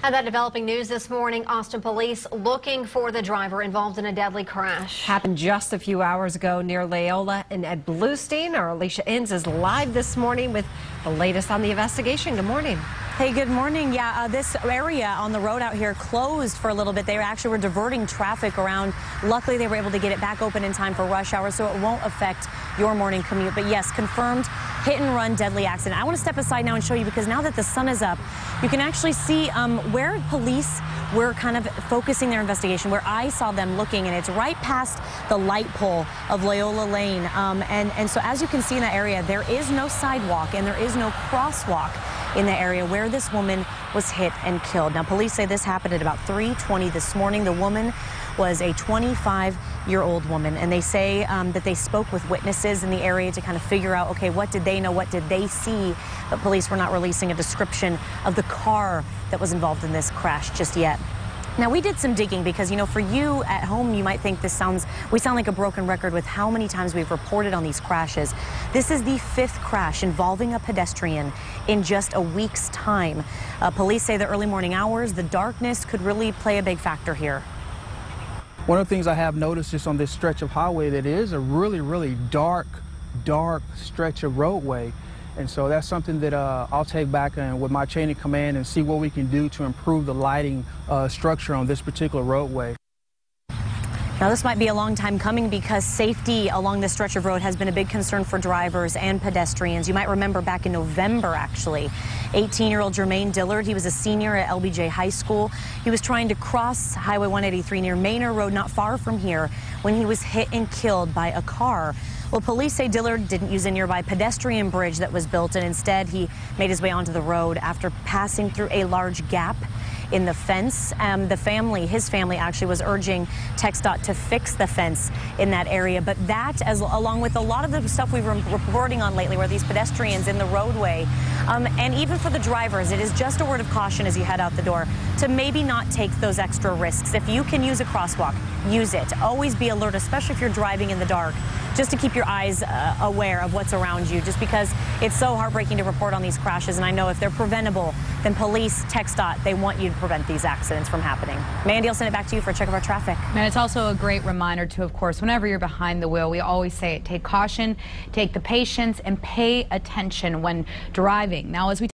And that developing news this morning, Austin police looking for the driver involved in a deadly crash. Happened just a few hours ago near Loyola and Ed Bluestein. Our Alicia Inns is live this morning with the latest on the investigation. Good morning. Hey, good morning. Yeah, this area on the road out here closed for a little bit. They actually were diverting traffic around. Luckily, they were able to get it back open in time for rush hour, so it won't affect your morning commute. But yes, confirmed hit and run deadly accident. I want to step aside now and show you, because now that the sun is up, you can actually see where police were kind of focusing their investigation, where I saw them looking, and it's right past the light pole of Loyola Lane. And so as you can see in that area, there is no sidewalk and there is no crosswalk in the area where this woman was hit and killed. Now, police say this happened at about 3:20 this morning. The woman was a 25-year-old woman, and they say that they spoke with witnesses in the area to kind of figure out, okay, what did they know, what did they see? But police were not releasing a description of the car that was involved in this crash just yet. Now, we did some digging because, you know, for you at home, you might think we sound like a broken record with how many times we've reported on these crashes. This is the 5th crash involving a pedestrian in just a week's time. Police say the early morning hours, the darkness could really play a big factor here. One of the things I have noticed just on this stretch of highway, that it is a really dark stretch of roadway. And so that's something that I'll take back with my chain of command and see what we can do to improve the lighting structure on this particular roadway. Now, this might be a long time coming because safety along this stretch of road has been a big concern for drivers and pedestrians. You might remember back in November, actually, 18-year-old Jermaine Dillard, he was a senior at LBJ High School. He was trying to cross Highway 183 near Manor Road, not far from here, when he was hit and killed by a car. Well, police say Dillard didn't use a nearby pedestrian bridge that was built, and instead he made his way onto the road after passing through a large gap in the fence. His family actually was urging TxDOT to fix the fence in that area. But that, along with a lot of the stuff we've been reporting on lately, where these pedestrians in the roadway, and even for the drivers, it is just a word of caution as you head out the door to maybe not take those extra risks. If you can use a crosswalk, use it. Always be alert, especially if you're driving in the dark, just to keep your eyes aware of what's around you, just because it's so heartbreaking to report on these crashes. And I know if they're preventable, then police, TxDOT, they want you to prevent these accidents from happening. Mandy, I'll send it back to you for a check of our traffic. And it's also a great reminder to, of course, whenever you're behind the wheel, we always say it, take caution, take the patience, and pay attention when driving. Now, as we